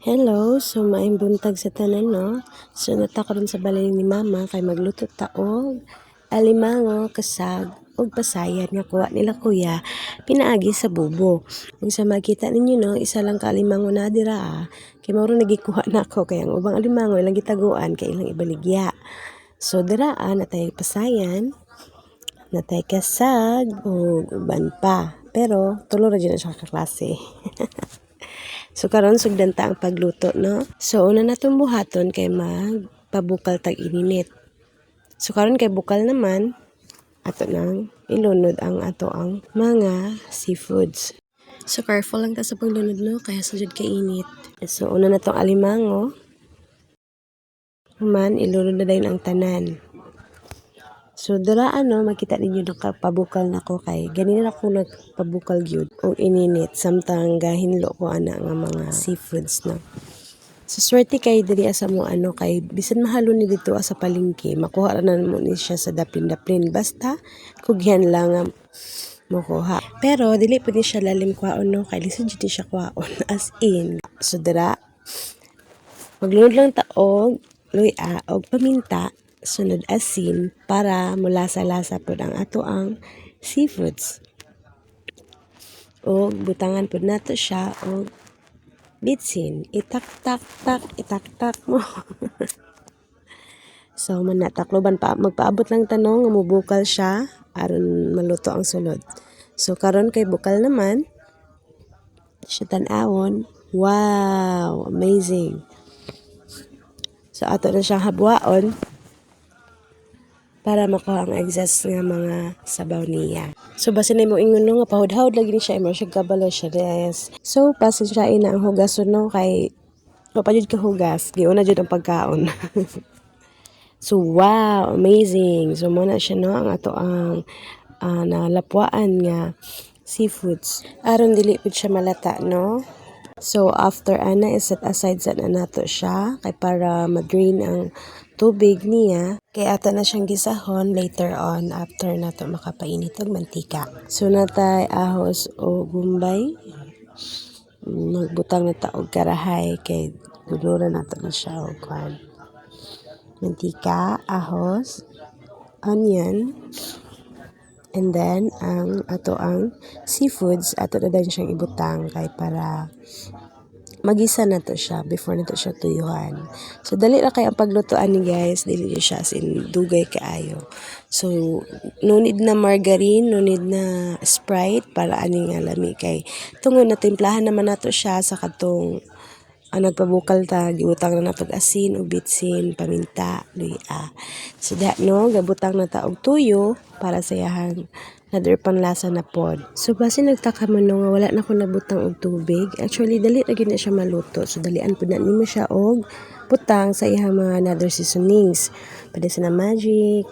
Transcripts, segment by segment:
Hello, so maayong buntag sa tanan no. So natakaron sa balay ni mama kay magluto taog, alimango, kasag ug pasayan nga kuha nila kuya pinaagi sa bubo. Kung sa makita ninyo no, isa lang ka alimango na dira kay mao nagikuha na ako kay ang ubang alimango ilang gitaguan kay ilang ibaligya. So dira natay pasayan, natay kasag ug uban pa. Pero tulo ra gyud siya ka klase. So karon sugdan ta ang pagluto no. So una natong buhaton kay magpabukal tag ininit. So karon kay bukal naman ato nang ilunod ang mga seafoods. So careful lang ta sa paglunod no kaya sujud kay init. So una natong alimango man ilunod na dayon ang tanan. So dira makita ninyo nakapabukal na ko kay ganina ako nagpabukal gyud o ininit samtang gahinlo ko ana nga mga seafoods na. So swerte kay diri sa mo kay bisan mahalo ni dito sa palengke makuha ra na mo ni siya sa daplin-daplin basta kugyan lang nga makuha. Pero dili pud ni siya lalim kwaon no kay lisod jud siya kwaon as in. So dira maglunod lang ta og luya og paminta sunod asin para mulasa-lasa pod ang ato ang seafoods. O butangan pod nato siya og bitsin. Itak-tak mo. So man natakloban pa magpaabot lang tanong nga mubukal siya aron maluto ang sulod. So karon kay bukal naman siya tan-awon. Wow, amazing. So ato na siyang habwaon para makuha ang excess nga mga sabaw niya. So basta na mo ingon no nga pahud-hawd lagi ni siya imong siya kabalo siya res. So pasensyain na ang hugason no kay papadyod ka hugas, giuna jud ang pagkaon. So wow, amazing. So mo na siya no ang ato ang nalapwaan nga seafoods. Aron dili pud siya malata no. So after set aside sa nato siya kay para ma-drain ang tubig niya kay ato na siyang gisahon later on after nato makapainit og mantika. So natay ahos o gumbay. Magbutang na ta og karahay kay duluran nato na siya og mantika, ahos, onion, and then ang seafoods ato na din siyang ibutang kay para magisa na to siya before na to siya tuyuhan. So dali ra kay ang paglutoan ni guys, dili siya as in dugay kaayo. So no need na margarine, no need na Sprite para ani nga lami kay tungod na timplahan naman nato siya sa katong nagpabukal ta gibutang na natog asin ug bitsin, paminta, luya. So gabutang na ta og tuyo para sa iyahang another panlasa na pod. So base nagtaka man nga wala na ko nabutang og tubig. Actually dali ra gyud na siya maluto. So dalian pud na nimo siya og butang sa iyang mga another seasonings. Pwede sa na magic,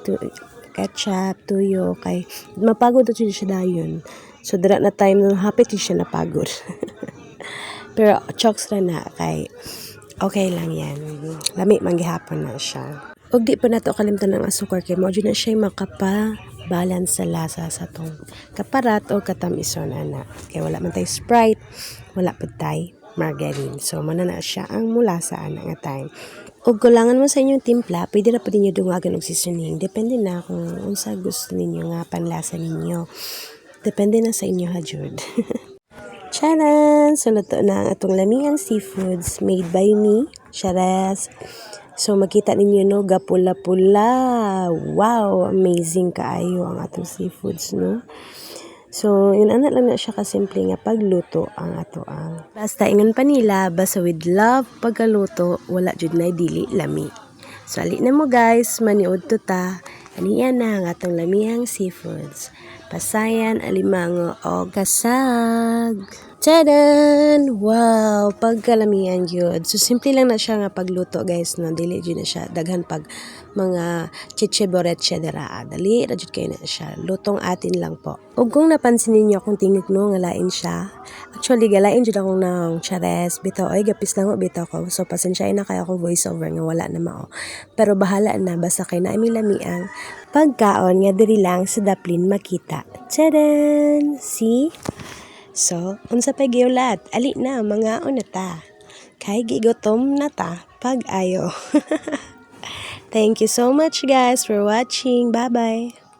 ketchup, tuyo kay mapagod to siya dayon. So dira na time nung hapit siya napagod. Pero chokes ra na kay okay lang yan. Lami man gihapon na siya. Og di pa nato kalimtan ng asukar kay mao na siya balance sa lasa sa tong kaparat o katamison ana. Kay wala man tay Sprite, wala pud tay margarine. So mana na siya ang mulasa ana nga time. Og kulangan mo sa inyong timpla, pwede na pud ninyo dungagan og seasoning. Depende na kung unsa gusto ninyo nga panlasa ninyo. Depende na sa inyo ha jud. Charan! So luto na ang atong lamingang seafoods made by me, Charas. So makita ninyo no, gapula-pula. Wow, amazing kaayo ang atong seafoods no. So yun ana lang na siya kasimple nga pagluto ang ato ang. Basta ingon pa nila, basta with love pagkaluto, wala jud nay dili lami. So ali na mo guys, maniud to ta. Aniya na ang atong lamihang seafoods. Pasayan, alimango o kasag. Tadan! Wow! Pagkalamihan yun. So, simple lang na siya nga pagluto, guys. No? Dili dyan na siya. Daghan pag mga chiche-boreche dara. Dali, rajud kayo na siya. Lutong atin lang po. O kung napansin ninyo akong tingig no, ngalain siya. Actually, galain dyan akong ng chares. Bitaw, ay, gapis lang o, bitaw ko. So, pasensyain na kayo ako voice over nga wala na mao. Pero bahala na, basta kayo na lamiang pagkaon nga diri lang sa daplin makita. Tadan! See? So, unsa pa giulat? Ali na, mga ta. Kay gigotom na ta pag ayo. Thank you so much guys for watching. Bye-bye.